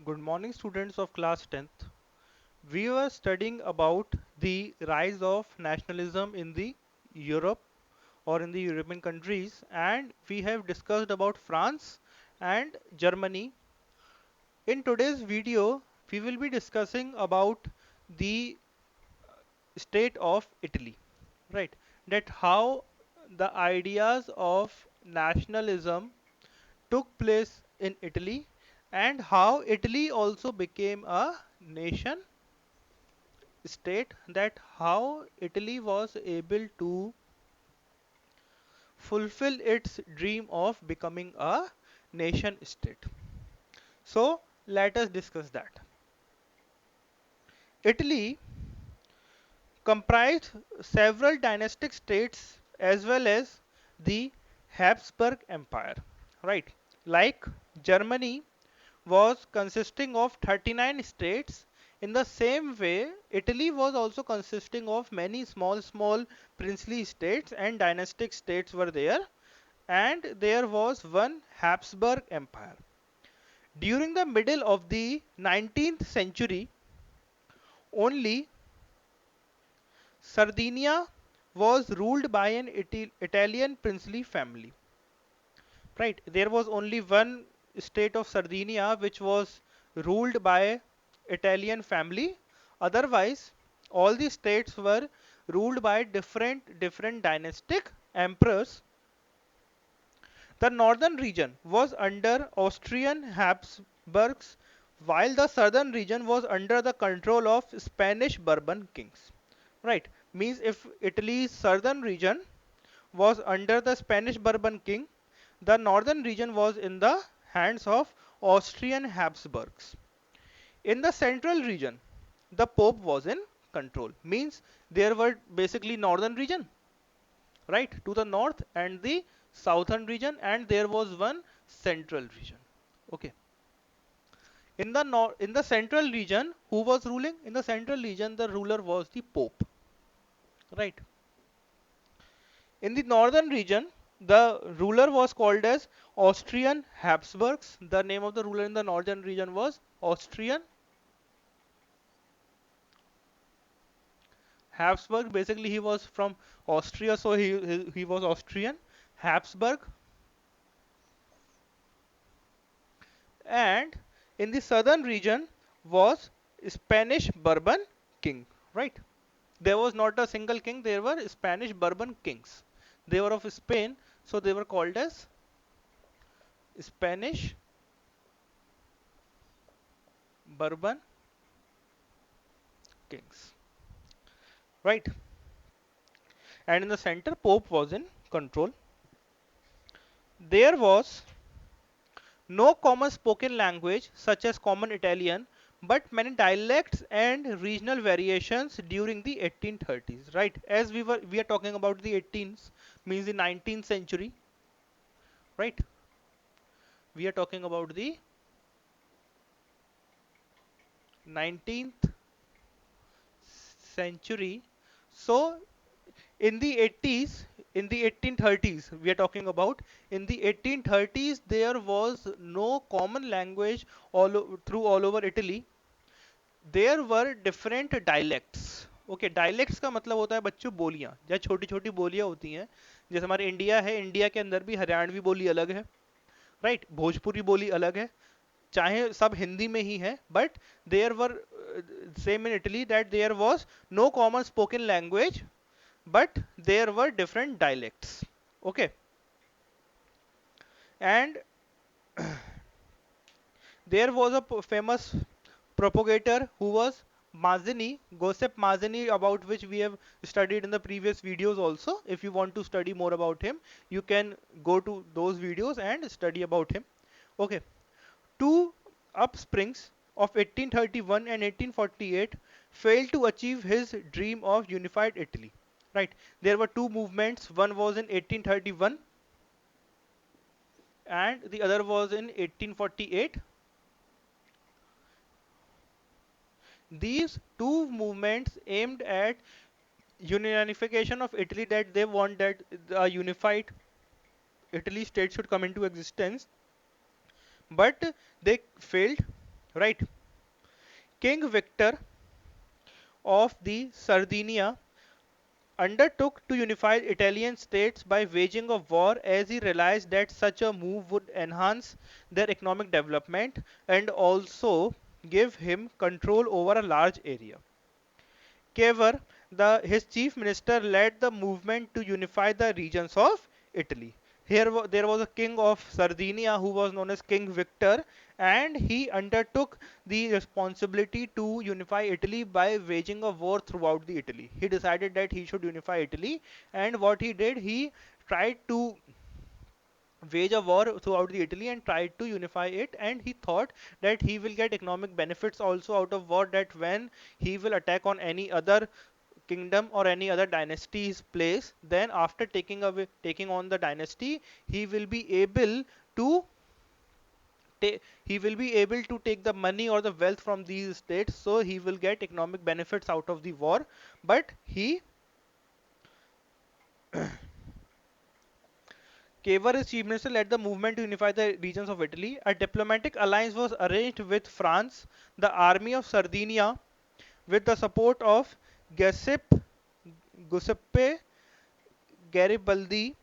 Good morning, students of class 10th. We were studying about the rise of nationalism in the Europe or in the European countries, and we have discussed about France and Germany. In today's video, we will be discussing about the state of Italy, right? That how the ideas of nationalism took place in Italy and how Italy also became a nation state, that how Italy was able to fulfill its dream of becoming a nation state. So let us discuss that. Italy comprised several dynastic states as well as the Habsburg Empire, right? Like Germany was consisting of 39 states. In the same way, Italy was also consisting of many small princely states and dynastic states were there, and there was one Habsburg Empire. During the middle of the 19th century, only Sardinia was ruled by an Italian princely family. Right, there was only one state of Sardinia which was ruled by Italian family. Otherwise, all the states were ruled by different dynastic emperors. The northern region was under Austrian Habsburgs, while the southern region was under the control of Spanish Bourbon kings. Right, means if Italy's southern region was under the Spanish Bourbon king, the northern region was in the hands of Austrian Habsburgs. In the central region, the Pope was in control. Means there were basically northern region, right, to the north, and the southern region, and there was one central region. Okay. In the central region, who was ruling? In the central region, the ruler was the Pope, right? In the northern region, the ruler was called as Austrian Habsburgs. The name of the ruler in the northern region was Austrian Habsburg. Basically, he was from Austria, so he was Austrian Habsburg. And in the southern region was Spanish Bourbon king, right? There was not a single king, there were Spanish Bourbon kings. They were of Spain, so they were called as Spanish Bourbon kings, right? And in the center, Pope was in control. There was no common spoken language such as common Italian, but many dialects and regional variations during the 1830s, right? As we are talking about the 18th, means the 19th century, right? We are talking about the 19th century. So in the 80s, in the 1830s, we are talking about, in the 1830s there was no common language through all over Italy. There were different dialects. Okay, dialects का मतलब होता है बच्चों बोलियां, या छोटी छोटी बोलियां होती हैं. जैसे हमारे इंडिया है, इंडिया के अंदर भी हरियाणवी बोली अलग है, राइट? भोजपुरी बोली अलग है, चाहे सब हिंदी में ही है, but there were same in Italy that there was no common spoken language, but there were different dialects. Okay. And there was a famous propagator who was Mazzini, Giuseppe Mazzini, about which we have studied in the previous videos also. If you want to study more about him, you can go to those videos and study about him. Okay. Two upsprings of 1831 and 1848 failed to achieve his dream of unified Italy. Right. There were two movements. One was in 1831 and the other was in 1848. These two movements aimed at unification of Italy, that they want that a unified Italy state should come into existence, but they failed. right? King Victor of the Sardinia undertook to unify Italian states by waging a war as he realized that such a move would enhance their economic development and also give him control over a large area. Cavour, his chief minister, led the movement to unify the regions of Italy. Here there was a king of Sardinia who was known as King Victor, and he undertook the responsibility to unify Italy by waging a war throughout the Italy. He decided that he should unify Italy, and what he did, he tried to wage a war throughout the Italy and tried to unify it, and he thought that he will get economic benefits also out of war, that when he will attack on any other kingdom or any other dynasty's place, then after taking on the dynasty, he will be able to he will be able to take the money or the wealth from these states, so he will get economic benefits out of the war. But he Cavour, his chief minister, led the movement to unify the regions of Italy. A diplomatic alliance was arranged with France. The army of Sardinia, with the support of Giuseppe Garibaldi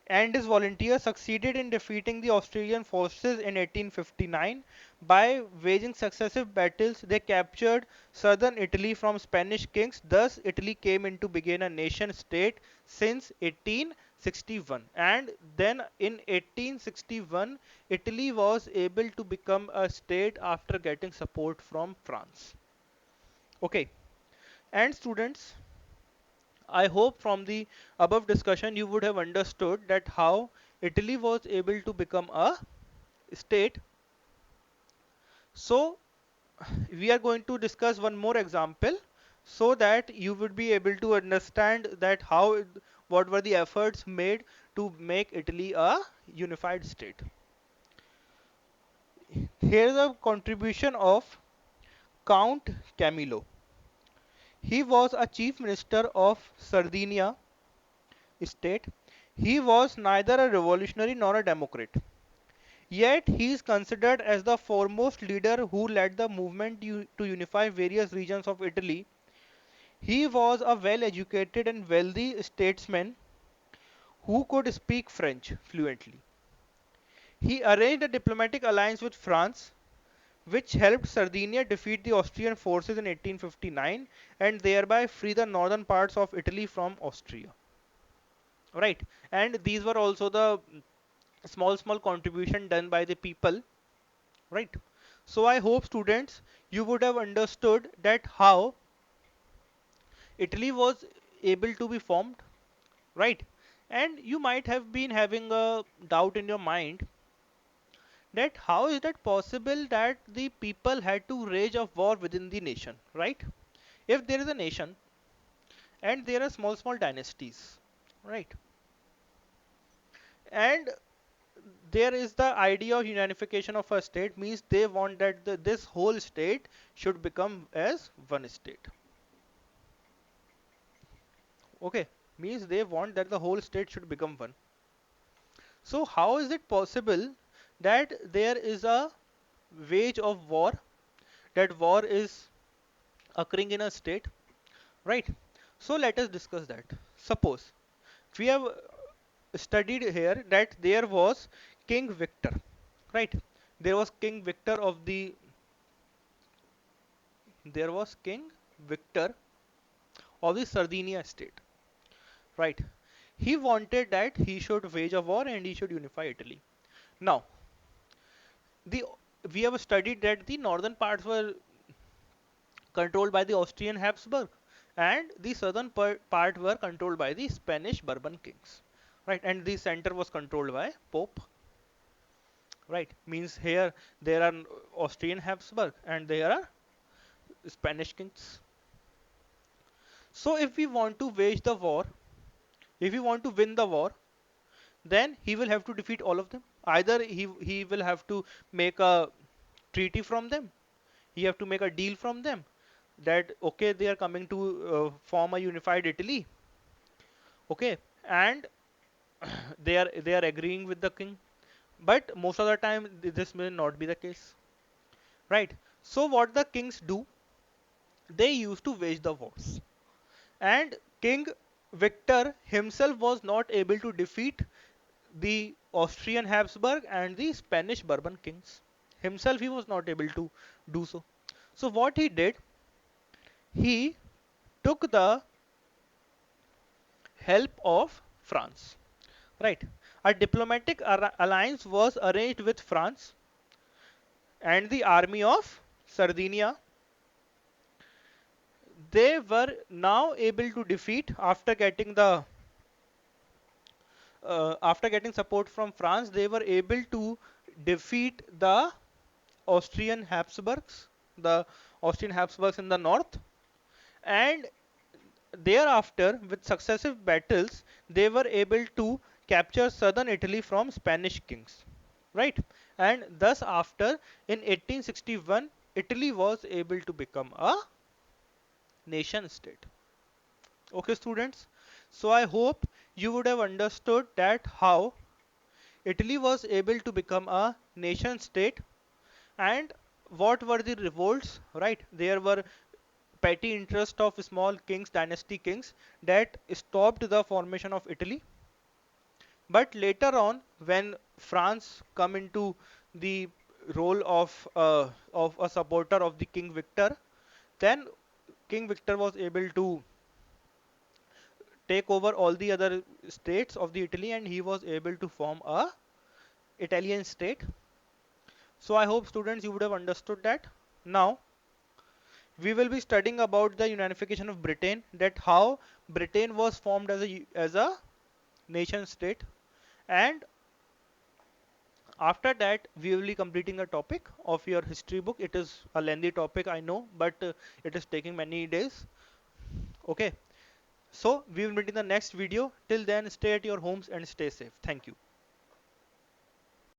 and his volunteers, succeeded in defeating the Austrian forces in 1859. By waging successive battles, they captured southern Italy from Spanish kings. Thus, Italy came into being a nation state since 1861. And then in 1861, Italy was able to become a state after getting support from France. Okay, and students, I hope from the above discussion you would have understood that how Italy was able to become a state. So we are going to discuss one more example so that you would be able to understand that what were the efforts made to make Italy a unified state. Here is a contribution of Count Camillo. He was a chief minister of Sardinia state. He was neither a revolutionary nor a democrat. Yet he is considered as the foremost leader who led the movement to unify various regions of Italy. He was a well-educated and wealthy statesman who could speak French fluently. He arranged a diplomatic alliance with France, which helped Sardinia defeat the Austrian forces in 1859 and thereby free the northern parts of Italy from Austria. Right, and these were also the small contribution done by the people, right? So I hope students you would have understood that how Italy was able to be formed, right? And you might have been having a doubt in your mind that how is that possible that the people had to wage a war within the nation, right? If there is a nation and there are small dynasties, right? And there is the idea of unification of a state, means they want that this whole state should become as one state. Okay, means they want that the whole state should become one. So how is it possible that there is a wage of war, that war is occurring in a state, right? So let us discuss that. Suppose we have studied here that King Victor, right? There was King Victor of the there was King Victor of the Sardinia state, right? He wanted that he should wage a war and he should unify Italy. Now, the we have studied that the northern parts were controlled by the Austrian Habsburg, and the southern part were controlled by the Spanish Bourbon kings, right? And the center was controlled by Pope, right? Means here there are Austrian Habsburg and there are Spanish kings. So if we want to wage the war, if we want to win the war, then he will have to defeat all of them. Either he will have to make a treaty from them, he have to make a deal from them, that okay they are coming to form a unified Italy, okay, and they are agreeing with the king. But most of the time this may not be the case, right? So what the kings do, they used to wage the wars, and King Victor himself was not able to defeat the Austrian Habsburg and the Spanish Bourbon kings. Himself, he was not able to do so. So what he did, he took the help of France. Right. A diplomatic alliance was arranged with France and the army of Sardinia. They were now able to defeat, after getting support from France, they were able to defeat Austrian Habsburgs, the Austrian Habsburgs in the north, and thereafter, with successive battles, they were able to capture southern Italy from Spanish kings, right? And thus, after in 1861, Italy was able to become a nation state. Okay, students. So I hope you would have understood that how Italy was able to become a nation state, and what were the revolts, right? There were petty interest of small kings, dynasty kings, that stopped the formation of Italy. But later on, when France come into the role of a supporter of the King Victor, then King Victor was able to take over all the other states of the Italy, and he was able to form a Italian state. So I hope students you would have understood that. Now we will be studying about the unification of Britain, that how Britain was formed as a nation state, and after that we will be completing the topic of your history book. It is a lengthy topic, I know, but it is taking many days. Okay, so we will meet in the next video. Till then, stay at your homes and stay safe. Thank you.